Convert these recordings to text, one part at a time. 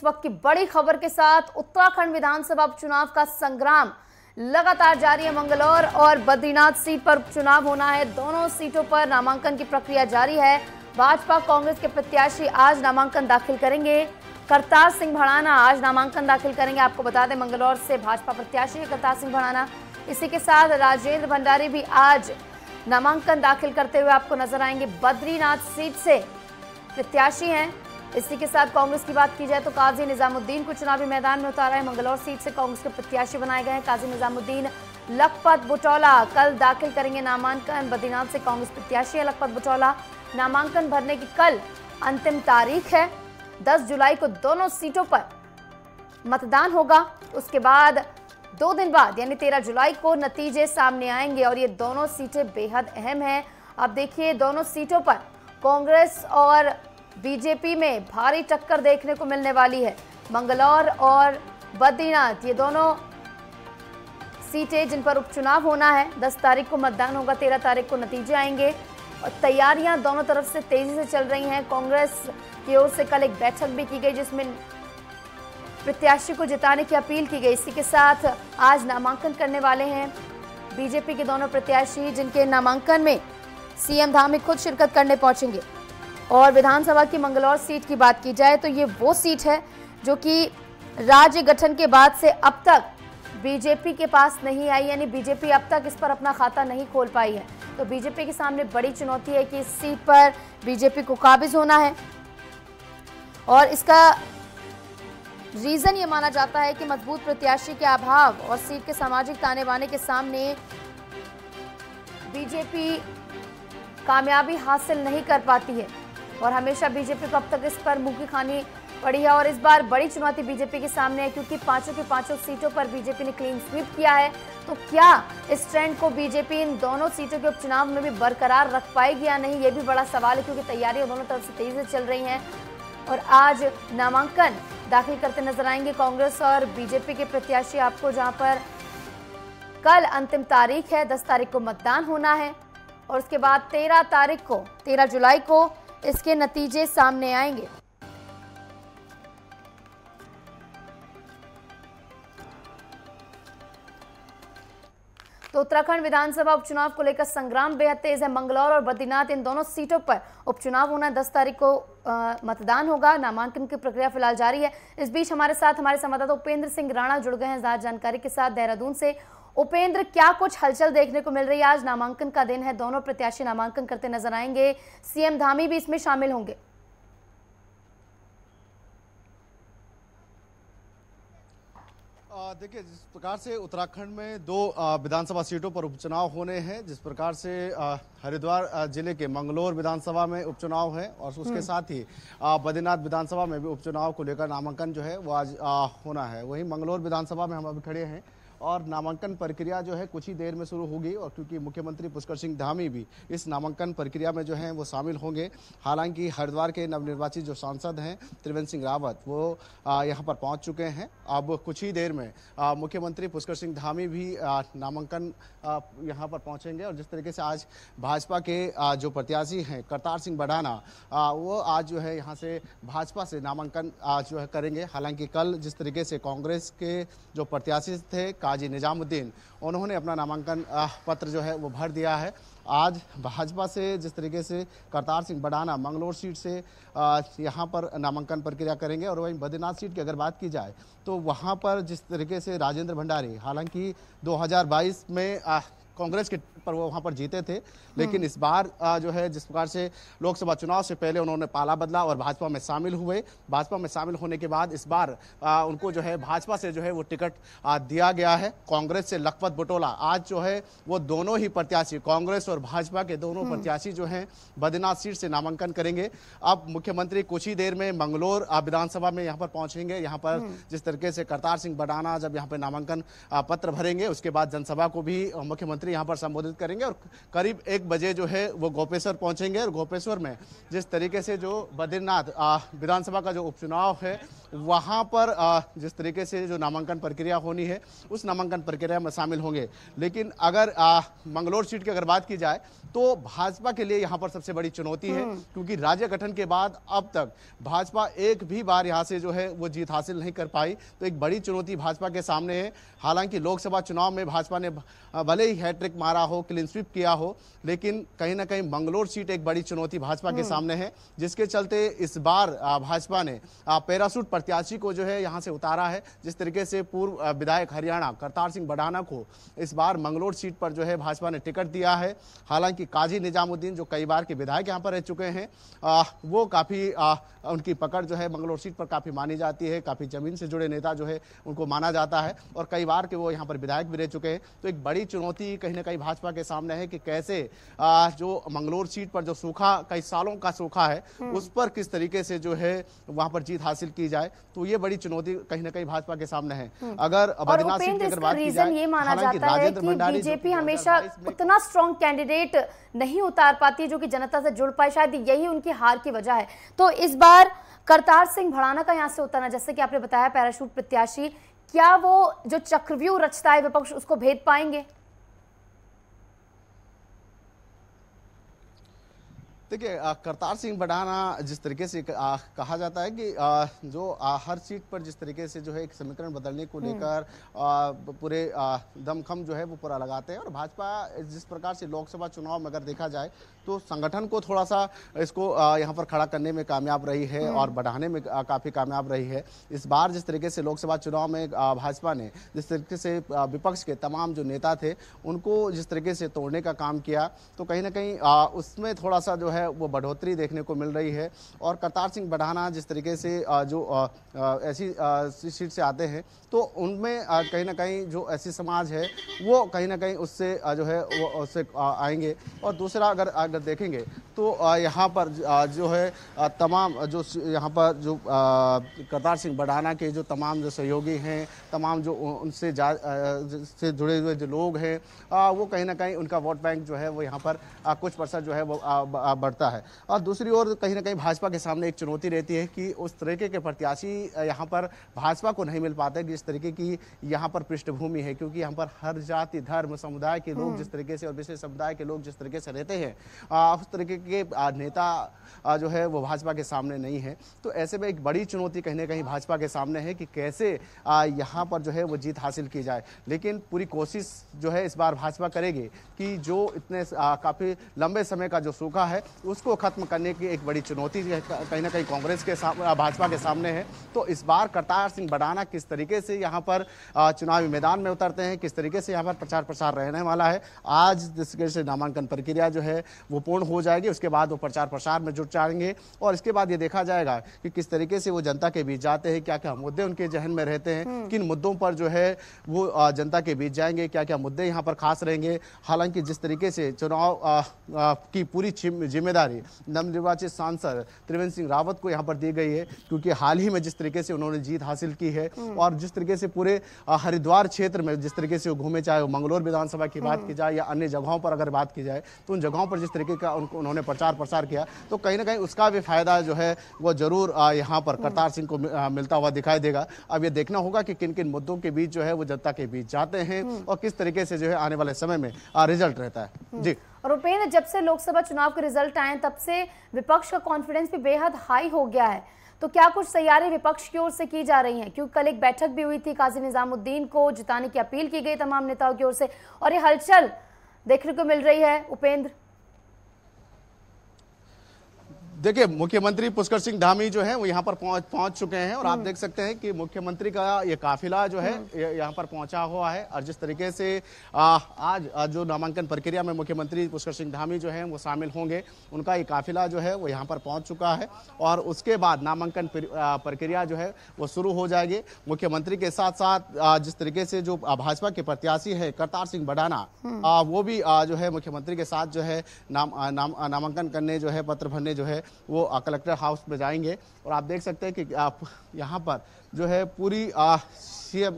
वक्त की बड़ी खबर के साथ उत्तराखंड विधानसभा उपचुनाव का संग्राम लगातार जारी है। मंगलौर और बद्रीनाथ सीट पर उपचुनाव होना है। दोनों सीटों पर नामांकन की प्रक्रिया जारी है। भाजपा कांग्रेस के प्रत्याशी आज नामांकन दाखिल करेंगे। करतार सिंह भड़ाना आज नामांकन दाखिल करेंगे। आपको बता दें, मंगलौर से भाजपा प्रत्याशी है करतार सिंह भड़ाना। इसी के साथ राजेंद्र भंडारी भी आज नामांकन दाखिल करते हुए आपको नजर आएंगे। बद्रीनाथ सीट से प्रत्याशी हैं। इसी के साथ कांग्रेस की बात की जाए तो काजी निजामुद्दीन को चुनावी मैदान में उतारा है। मंगलौर सीट से कांग्रेस के प्रत्याशी बनाए गए हैं काजी निजामुद्दीन। लखपत बुटौला कल दाखिल करेंगे नामांकन। बद्रीनाथ से कांग्रेस प्रत्याशी है लखपत बुटौला। नामांकन भरने की कल अंतिम तारीख है। 10 जुलाई को दोनों सीटों पर मतदान होगा। उसके बाद 2 दिन बाद यानी 13 जुलाई को नतीजे सामने आएंगे और ये दोनों सीटें बेहद अहम हैं। अब देखिए, दोनों सीटों पर कांग्रेस और बीजेपी में भारी टक्कर देखने को मिलने वाली है। मंगलौर और बद्रीनाथ ये दोनों सीटें जिन पर उपचुनाव होना है। 10 तारीख को मतदान होगा, 13 तारीख को नतीजे आएंगे और तैयारियां दोनों तरफ से तेजी से चल रही हैं। कांग्रेस की ओर से कल एक बैठक भी की गई जिसमें प्रत्याशी को जिताने की अपील की गई। इसी के साथ आज नामांकन करने वाले हैं बीजेपी के दोनों प्रत्याशी, जिनके नामांकन में सीएम धामी खुद शिरकत करने पहुंचेंगे। और विधानसभा की मंगलौर सीट की बात की जाए तो ये वो सीट है जो कि राज्य गठन के बाद से अब तक बीजेपी के पास नहीं आई, यानी बीजेपी अब तक इस पर अपना खाता नहीं खोल पाई है। तो बीजेपी के सामने बड़ी चुनौती है कि इस सीट पर बीजेपी को काबिज होना है और इसका रीजन ये माना जाता है कि मजबूत प्रत्याशी के अभाव और सीट के सामाजिक ताने बाने के सामने बीजेपी कामयाबी हासिल नहीं कर पाती है और हमेशा बीजेपी को अब तक इस पर मुंह की खानी पड़ी है। और इस बार बड़ी चुनौती बीजेपी के सामने है क्योंकि 5 की 5 सीटों पर बीजेपी ने क्लीन स्वीप किया है। तो क्या इस ट्रेंड को बीजेपी इन दोनों सीटों के उपचुनाव में भी बरकरार रख पाएगी या नहीं, ये भी बड़ा सवाल है क्योंकि तैयारियां दोनों तरफ से तेजी से चल रही हैं। और आज नामांकन दाखिल करते नजर आएंगे कांग्रेस और बीजेपी के प्रत्याशी आपको, जहां पर कल अंतिम तारीख है। 10 तारीख को मतदान होना है और उसके बाद 13 जुलाई को इसके नतीजे सामने आएंगे। तो उत्तराखंड विधानसभा उपचुनाव को लेकर संग्राम बेहद तेज है। मंगलौर और बद्रीनाथ इन दोनों सीटों पर उपचुनाव होना है। 10 तारीख को मतदान होगा। नामांकन की प्रक्रिया फिलहाल जारी है। इस बीच हमारे साथ हमारे संवाददाता उपेंद्र सिंह राणा जुड़ गए हैं ज्यादा जानकारी के साथ देहरादून से। उपेंद्र, क्या कुछ हलचल देखने को मिल रही है? आज नामांकन का दिन है, दोनों प्रत्याशी नामांकन करते नजर आएंगे। सीएम धामी भी इसमें शामिल होंगे। देखिए, जिस प्रकार से उत्तराखंड में 2 विधानसभा सीटों पर उपचुनाव होने हैं, जिस प्रकार से हरिद्वार जिले के मंगलौर विधानसभा में उपचुनाव है और उसके साथ ही बद्रीनाथ विधानसभा में भी उपचुनाव को लेकर नामांकन जो है वो आज होना है। वहीं मंगलौर विधानसभा में हम अभी खड़े हैं और नामांकन प्रक्रिया जो है कुछ ही देर में शुरू होगी और क्योंकि मुख्यमंत्री पुष्कर सिंह धामी भी इस नामांकन प्रक्रिया में जो है वो शामिल होंगे। हालांकि हरिद्वार के नवनिर्वाचित जो सांसद हैं त्रिवेंद्र सिंह रावत, वो यहां पर पहुंच चुके हैं। अब कुछ ही देर में मुख्यमंत्री पुष्कर सिंह धामी भी नामांकन यहां पर पहुंचेंगे और जिस तरीके से आज भाजपा के जो प्रत्याशी हैं करतार सिंह भड़ाना, वो आज जो है यहाँ से भाजपा से नामांकन जो है करेंगे। हालांकि कल जिस तरीके से कांग्रेस के जो प्रत्याशी थे काजी निजामुद्दीन, उन्होंने अपना नामांकन पत्र जो है वो भर दिया है। आज भाजपा से जिस तरीके से करतार सिंह भड़ाना मंगलौर सीट से यहाँ पर नामांकन प्रक्रिया करेंगे और वहीं बद्रीनाथ सीट की अगर बात की जाए तो वहाँ पर जिस तरीके से राजेंद्र भंडारी, हालांकि 2022 में कांग्रेस के पर वो वहाँ पर जीते थे, लेकिन इस बार जो है जिस प्रकार से लोकसभा चुनाव से पहले उन्होंने पाला बदला और भाजपा में शामिल हुए। भाजपा में शामिल होने के बाद इस बार उनको जो है भाजपा से जो है वो टिकट दिया गया है। कांग्रेस से लखपत बुटौला आज जो है वो दोनों ही प्रत्याशी, कांग्रेस और भाजपा के दोनों प्रत्याशी जो हैं बद्रीनाथ सीट से नामांकन करेंगे। अब मुख्यमंत्री कुछ ही देर में मंगलौर विधानसभा में यहाँ पर पहुंचेंगे। यहाँ पर जिस तरीके से करतार सिंह भड़ाना जब यहाँ पर नामांकन पत्र भरेंगे, उसके बाद जनसभा को भी मुख्यमंत्री यहाँ पर संबोधित करेंगे और करीब 1 बजे जो है वो गोपेश्वर पहुंचेंगे और गोपेश्वर में जिस तरीके से जो बद्रीनाथ विधानसभा का जो उपचुनाव है वहां पर जिस तरीके से जो नामांकन प्रक्रिया होनी है उस नामांकन प्रक्रिया में शामिल होंगे। लेकिन अगर मंगलौर सीट की अगर बात की जाए तो भाजपा के लिए यहाँ पर सबसे बड़ी चुनौती है, क्योंकि राज्य गठन के बाद अब तक भाजपा एक भी बार यहाँ से जो है वो जीत हासिल नहीं कर पाई। तो एक बड़ी चुनौती भाजपा के सामने है। हालांकि लोकसभा चुनाव में भाजपा ने भले ही हैट्रिक मारा हो, क्लीन स्वीप किया हो, लेकिन कहीं ना कहीं मंगलौर सीट एक बड़ी चुनौती भाजपा के सामने है, जिसके चलते इस बार भाजपा ने पैरासूट प्रत्याशी को जो है यहाँ से उतारा है। जिस तरीके से पूर्व विधायक हरियाणा करतार सिंह भड़ाना को इस बार मंगलौर सीट पर जो है भाजपा ने टिकट दिया है। हालांकि काजी निजामुद्दीन जो कई बार के विधायक यहाँ पर रह चुके हैं, वो काफी उनकी पकड़ जो है मंगलौर सीट पर काफी मानी जाती है। काफी जमीन से जुड़े नेता जो है उनको माना जाता है और कई बार के वो यहाँ पर विधायक भी रह चुके हैं। तो एक बड़ी चुनौती कहीं ना कहीं भाजपा के सामने है कि कैसे जो मंगलौर सीट पर जो सूखा, कई सालों का सूखा है, उस पर किस तरीके से जो है वहां पर जीत हासिल की जाए। तो ये बड़ी चुनौती कहीं ना कहीं भाजपा के सामने है। अगर बद्रीनाथ सीट की अगर बात की जाए, ये माना जाता है कि बीजेपी हमेशा उतना स्ट्रॉन्ग कैंडिडेट नहीं उतार पाती जो कि जनता से जुड़ पाए, शायद यही उनकी हार की वजह है। तो इस बार करतार सिंह भड़ाना का यहाँ से उतरना, जैसे कि आपने बताया पैराशूट प्रत्याशी, क्या वो जो चक्रव्यूह रचता है विपक्ष उसको भेद पाएंगे? देखिए, करतार सिंह भड़ाना जिस तरीके से कहा जाता है कि जो हर सीट पर जिस तरीके से जो है एक समीकरण बदलने को लेकर पूरे दमखम जो है वो पूरा लगाते हैं। और भाजपा जिस प्रकार से लोकसभा चुनाव में अगर देखा जाए तो संगठन को थोड़ा सा इसको यहाँ पर खड़ा करने में कामयाब रही है और बढ़ाने में काफ़ी कामयाब रही है। इस बार जिस तरीके से लोकसभा चुनाव में भाजपा ने जिस तरीके से विपक्ष के तमाम जो नेता थे उनको जिस तरीके से तोड़ने का काम किया, तो कहीं ना कहीं उसमें थोड़ा सा जो है वो बढ़ोतरी देखने को मिल रही है। और करतार सिंह भड़ाना जिस तरीके से जो ऐसी सीट से आते हैं तो उनमें कहीं ना कहीं जो ऐसी समाज है वो कहीं ना कहीं उससे जो है वो उससे आएंगे। और दूसरा अगर देखेंगे तो यहाँ पर जो है तमाम जो यहाँ पर जो करतार सिंह भड़ाना के जो तमाम जो सहयोगी हैं, तमाम जो उनसे से जुड़े हुए जो लोग हैं, वो कहीं ना कहीं उनका वोट बैंक जो है वो यहाँ पर कुछ % जो है वो बढ़ता है। और दूसरी ओर कहीं ना कहीं भाजपा के सामने एक चुनौती रहती है कि उस तरीके के प्रत्याशी यहाँ पर भाजपा को नहीं मिल पाते जिस तरीके की यहाँ पर पृष्ठभूमि है, क्योंकि यहाँ पर हर जाति धर्म समुदाय के लोग जिस तरीके से और विशेष समुदाय के लोग जिस तरीके से रहते हैं, उस तरीके के नेता जो है वो भाजपा के सामने नहीं है। तो ऐसे में एक बड़ी चुनौती कहीं ना कहीं भाजपा के सामने है कि कैसे यहाँ पर जो है वो जीत हासिल की जाए। लेकिन पूरी कोशिश जो है इस बार भाजपा करेगी कि जो इतने काफ़ी लंबे समय का जो सूखा है उसको खत्म करने की एक बड़ी चुनौती कहीं ना कहीं कांग्रेस के भाजपा के सामने है। तो इस बार करतार सिंह भड़ाना किस तरीके से यहाँ पर चुनावी मैदान में उतरते हैं, किस तरीके से यहाँ पर प्रचार प्रसार रहने वाला है। आज जिस तरीके से नामांकन प्रक्रिया जो है वो पूर्ण हो जाएगी, उसके बाद वो प्रचार प्रसार में जुट जाएंगे और इसके बाद ये देखा जाएगा कि किस तरीके से वो जनता के बीच जाते हैं, क्या क्या मुद्दे उनके जहन में रहते हैं, किन मुद्दों पर जो है वो जनता के बीच जाएंगे, क्या क्या मुद्दे यहाँ पर खास रहेंगे। हालांकि जिस तरीके से चुनाव की पूरी जिम्मेदारी नवनिर्वाचित सांसद त्रिवेंद्र सिंह रावत को यहाँ पर दी गई है, क्योंकि हाल ही में जिस तरीके से उन्होंने जीत हासिल की है और जिस तरीके से पूरे हरिद्वार क्षेत्र में जिस तरीके से वो घूमे, चाहे वो मंगलौर विधानसभा की बात की जाए या अन्य जगहों पर अगर बात की जाए, तो उन जगहों पर जिस तरीके का उन्होंने प्रचार प्रसार किया, तो कहीं ना कहीं उसका भी फायदा जो है वो जरूर यहाँ पर करतार सिंह को मिलता हुआ दिखाई देगा। अब ये देखना होगा कि किन किन मुद्दों के बीच जो है वो जनता के बीच जाते हैं और किस तरीके से जो है आने वाले समय में रिजल्ट रहता है। जी। और उपेंद्र, जब से लोकसभा चुनाव के रिजल्ट आए तब से विपक्ष का कॉन्फिडेंस भी बेहद हाई हो गया है, तो क्या कुछ तैयारी विपक्ष की ओर से की जा रही है? क्योंकि कल एक बैठक भी हुई थी, काजी निजामुद्दीन को जिताने की अपील की गई तमाम नेताओं की ओर से, और ये हलचल देखने को मिल रही है। उपेंद्र, देखिए, मुख्यमंत्री पुष्कर सिंह धामी जो है वो यहाँ पर पहुंच चुके हैं और आप देख सकते हैं कि मुख्यमंत्री का ये काफिला जो है यहाँ पर पहुंचा हुआ है। और जिस तरीके से आज जो नामांकन प्रक्रिया में मुख्यमंत्री पुष्कर सिंह धामी जो है वो शामिल होंगे, उनका ये काफिला जो है वो यहाँ पर पहुंच चुका है और उसके बाद नामांकन प्रक्रिया जो है वो शुरू हो जाएगी। मुख्यमंत्री के साथ साथ जिस तरीके से जो भाजपा के प्रत्याशी है करतार सिंह भड़ाना, वो भी जो है मुख्यमंत्री के साथ जो है नामांकन करने जो है पत्र भरने जो है वो कलेक्टर हाउस में जाएंगे। और आप देख सकते हैं कि आप यहाँ पर जो है पूरी सीएम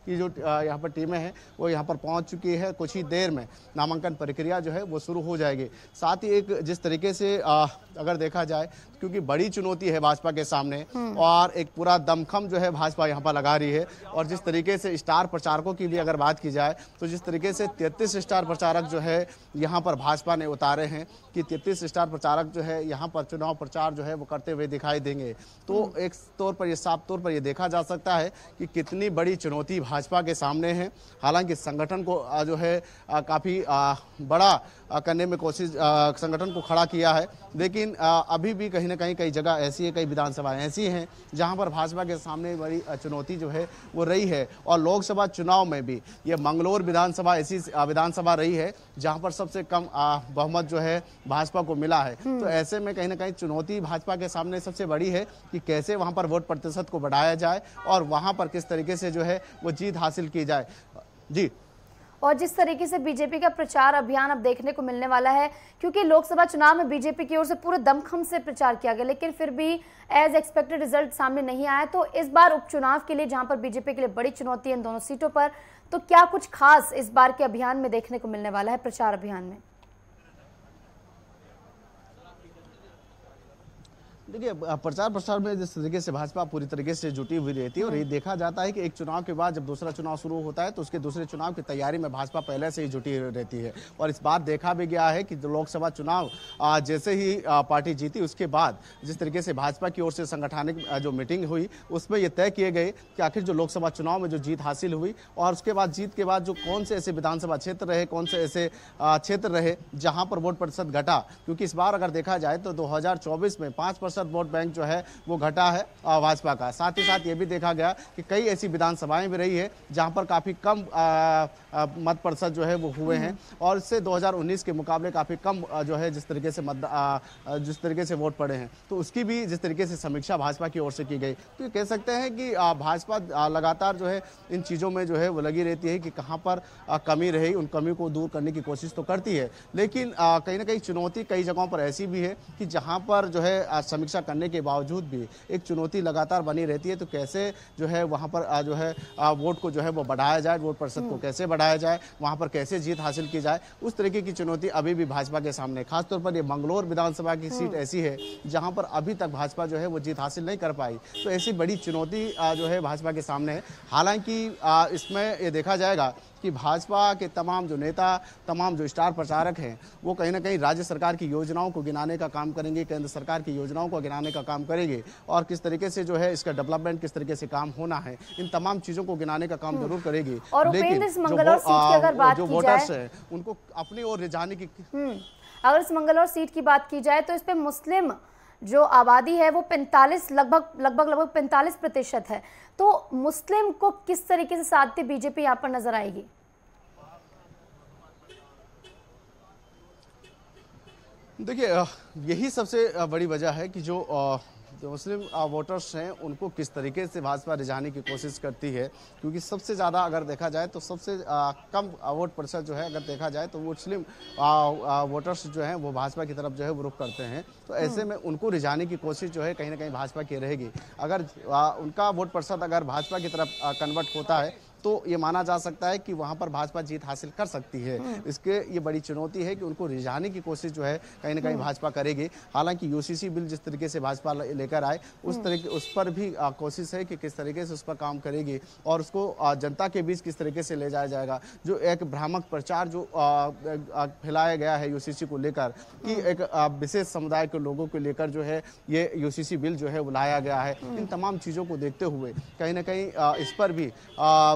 की जो यहाँ पर टीमें हैं वो यहाँ पर पहुँच चुकी है। कुछ ही देर में नामांकन प्रक्रिया जो है वो शुरू हो जाएगी। साथ ही एक जिस तरीके से अगर देखा जाए, क्योंकि बड़ी चुनौती है भाजपा के सामने और एक पूरा दमखम जो है भाजपा यहाँ पर लगा रही है, और जिस तरीके से स्टार प्रचारकों की भी अगर बात की जाए तो जिस तरीके से 33 स्टार प्रचारक जो है यहाँ पर भाजपा ने उतारे हैं कि 33 स्टार प्रचारक जो है यहाँ पर चुनाव प्रचार जो है वो करते हुए दिखाई देंगे। तो एक तौर पर ये साफ तौर पर ये देखा जा सकता है कि कितनी बड़ी चुनौती भाजपा के सामने है। हालांकि संगठन को जो है काफ़ी बड़ा करने में कोशिश संगठन को खड़ा किया है, लेकिन अभी भी कहीं ना कहीं कई जगह ऐसी है, कई विधानसभाएं ऐसी हैं जहां पर भाजपा के सामने बड़ी चुनौती जो है वो रही है। और लोकसभा चुनाव में भी ये मंगलौर विधानसभा ऐसी विधानसभा रही है जहां पर सबसे कम बहुमत जो है भाजपा को मिला है। तो ऐसे में कहीं ना कहीं चुनौती भाजपा के सामने सबसे बड़ी है कि कैसे वहां पर वोट प्रतिशत को बढ़ाया जाए और वहां पर किस तरीके से जो है वो जीत हासिल की जाए। जी। और जिस तरीके से बीजेपी का प्रचार अभियान अब देखने को मिलने वाला है, क्योंकि लोकसभा चुनाव में बीजेपी की ओर से पूरे दमखम से प्रचार किया गया, लेकिन फिर भी एज एक्सपेक्टेड रिजल्ट सामने नहीं आया। तो इस बार उपचुनाव के लिए, जहां पर बीजेपी के लिए बड़ी चुनौती है इन दोनों सीटों पर, तो क्या कुछ खास इस बार के अभियान में देखने को मिलने वाला है, प्रचार अभियान में? देखिए, प्रचार प्रसार में जिस तरीके से भाजपा पूरी तरीके से जुटी हुई रहती है, और ये देखा जाता है कि एक चुनाव के बाद जब दूसरा चुनाव शुरू होता है तो उसके दूसरे चुनाव की तैयारी में भाजपा पहले से ही जुटी रहती है। और इस बात देखा भी गया है कि लोकसभा चुनाव जैसे ही पार्टी जीती उसके बाद जिस तरीके से भाजपा की ओर से संगठनिक जो मीटिंग हुई उसमें ये तय किए गए कि आखिर जो लोकसभा चुनाव में जो जीत हासिल हुई और उसके बाद जीत के बाद जो कौन से ऐसे विधानसभा क्षेत्र रहे, कौन से ऐसे क्षेत्र रहे जहाँ पर वोट प्रतिशत घटा। क्योंकि इस बार अगर देखा जाए तो 2024 में 5% वोट बैंक जो है वो घटा है भाजपा का। साथ ही साथ ये भी देखा गया कि कई ऐसी विधानसभाएं भी रही है जहां पर काफी कम मत प्रतिशत जो है वो हुए हैं, और इससे 2019 के मुकाबले काफी कम जो है जिस तरीके से वोट पड़े हैं, तो उसकी भी जिस तरीके से समीक्षा भाजपा की ओर से की गई। तो ये कह सकते हैं कि भाजपा लगातार जो है इन चीजों में जो है वो लगी रहती है कि कहां पर कमी रही, उन कमी को दूर करने की कोशिश तो करती है, लेकिन कहीं ना कहीं चुनौती कई जगहों पर ऐसी भी है कि जहां पर जो है समीक्षा करने के बावजूद भी एक चुनौती लगातार बनी रहती है। तो कैसे जो है वहां पर जो है वोट को जो है वो बढ़ाया जाए, वोट प्रतिशत को कैसे बढ़ाया जाए, वहां पर कैसे जीत हासिल की जाए, उस तरीके की चुनौती अभी भी भाजपा के सामने। खासतौर पर ये मंगलौर विधानसभा की सीट ऐसी है जहां पर अभी तक भाजपा जो है वो जीत हासिल नहीं कर पाई। तो ऐसी बड़ी चुनौती जो है भाजपा के सामने है। हालांकि इसमें ये देखा जाएगा कि भाजपा के तमाम जो नेता, तमाम जो स्टार प्रचारक हैं वो कहीं ना कहीं राज्य सरकार की योजनाओं को गिनाने का काम करेंगे, केंद्र सरकार की योजनाओं को गिनाने का काम करेंगे, और किस तरीके से जो है इसका डेवलपमेंट किस तरीके से काम होना है, इन तमाम चीजों को गिनाने का काम जरूर करेगी। लेकिन जो वोटर्स हैं उनको अपनी ओर रिझाने की, अगर इस मंगलौर सीट की बात की जाए तो इस पे मुस्लिम जो आबादी है वो 45 लगभग 45% है। तो मुस्लिम को किस तरीके से साधती बीजेपी यहाँ पर नजर आएगी? देखिए, यही सबसे बड़ी वजह है कि जो मुस्लिम वोटर्स हैं उनको किस तरीके से भाजपा रिझाने की कोशिश करती है। क्योंकि सबसे ज़्यादा अगर देखा जाए तो सबसे कम वोट प्रतिशत जो है अगर देखा जाए तो मुस्लिम वोटर्स जो हैं वो भाजपा की तरफ जो है वो रुख करते हैं। तो ऐसे में उनको रिझाने की कोशिश जो है कहीं ना कहीं भाजपा की रहेगी। अगर उनका वोट प्रतिशत अगर भाजपा की तरफ कन्वर्ट होता है तो ये माना जा सकता है कि वहां पर भाजपा जीत हासिल कर सकती है। इसके ये बड़ी चुनौती है कि उनको रिझाने की कोशिश जो है कहीं ना कहीं भाजपा करेगी। हालांकि यूसीसी बिल जिस तरीके से भाजपा लेकर आए उस पर भी कोशिश है कि किस तरीके से उस पर काम करेगी और उसको जनता के बीच किस तरीके से ले जाया जाएगा। जो एक भ्रामक प्रचार जो फैलाया गया है यूसीसी को लेकर कि एक विशेष समुदाय के लोगों को लेकर जो है ये यूसीसी बिल जो है वो लाया गया है, इन तमाम चीज़ों को देखते हुए कहीं ना कहीं इस पर भी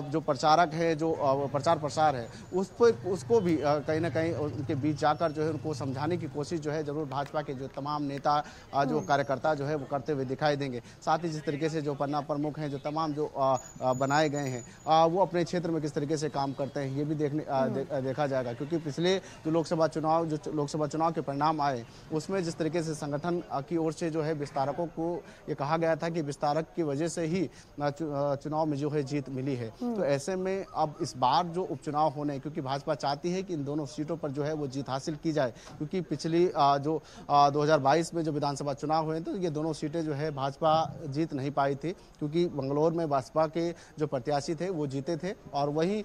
जो प्रचारक है, जो प्रचार प्रसार है, उसको भी कहीं ना कहीं उनके बीच जाकर जो है उनको समझाने की कोशिश जो है जरूर भाजपा के जो तमाम नेता जो कार्यकर्ता जो है वो करते हुए दिखाई देंगे। साथ ही जिस तरीके से जो पन्ना प्रमुख हैं, जो तमाम जो बनाए गए हैं वो अपने क्षेत्र में किस तरीके से काम करते हैं ये भी देखा जाएगा। क्योंकि पिछले जो लोकसभा चुनाव के परिणाम आए उसमें जिस तरीके से संगठन की ओर से जो है विस्तारकों को ये कहा गया था कि विस्तारक की वजह से ही चुनाव में जो है जीत मिली है। तो ऐसे में अब इस बार जो उपचुनाव होने हैं, क्योंकि भाजपा चाहती है कि इन दोनों सीटों पर जो है वो जीत हासिल की जाए, क्योंकि पिछली 2022 में जो विधानसभा चुनाव हुए तो ये दोनों सीटें जो है भाजपा जीत नहीं पाई थी, क्योंकि बंगलौर में भाजपा के जो प्रत्याशी थे वो जीते थे, और वहीं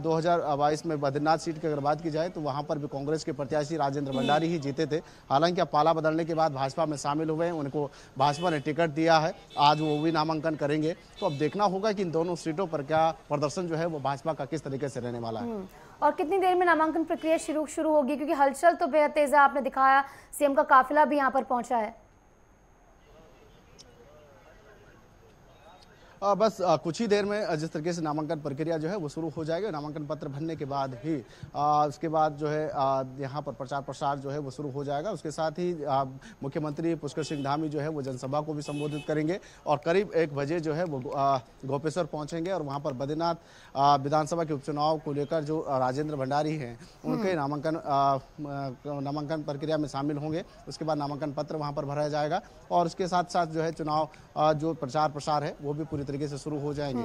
2022 में बद्रीनाथ सीट की अगर बात की जाए तो वहां पर भी कांग्रेस के प्रत्याशी राजेंद्र भंडारी ही जीते थे। हालांकि अब पाला बदलने के बाद भाजपा में शामिल हुए हैं, उनको भाजपा ने टिकट दिया है, आज वो भी नामांकन करेंगे। तो अब देखना होगा कि इन दोनों सीटों पर क्या प्रदर्शन जो है वो भाजपा का किस तरीके से रहने वाला है। और कितनी देर में नामांकन प्रक्रिया शुरू होगी, क्योंकि हलचल तो बेहद तेज है, आपने दिखाया सीएम का काफिला भी यहाँ पर पहुंचा है। बस कुछ ही देर में जिस तरीके से नामांकन प्रक्रिया जो है वो शुरू हो जाएगा। नामांकन पत्र भरने के बाद ही उसके बाद जो है यहाँ पर प्रचार प्रसार जो है वो शुरू हो जाएगा। उसके साथ ही मुख्यमंत्री पुष्कर सिंह धामी जो है वो जनसभा को भी संबोधित करेंगे, और करीब 1 बजे जो है वो गोपेश्वर पहुंचेंगे, और वहाँ पर बद्रीनाथ विधानसभा के उपचुनाव को लेकर जो राजेंद्र भंडारी हैं उनके नामांकन प्रक्रिया में शामिल होंगे। उसके बाद नामांकन पत्र वहाँ पर भरा जाएगा, और उसके साथ साथ जो है चुनाव जो प्रचार प्रसार है वो भी पूरी तरीके से शुरू हो जाएंगे।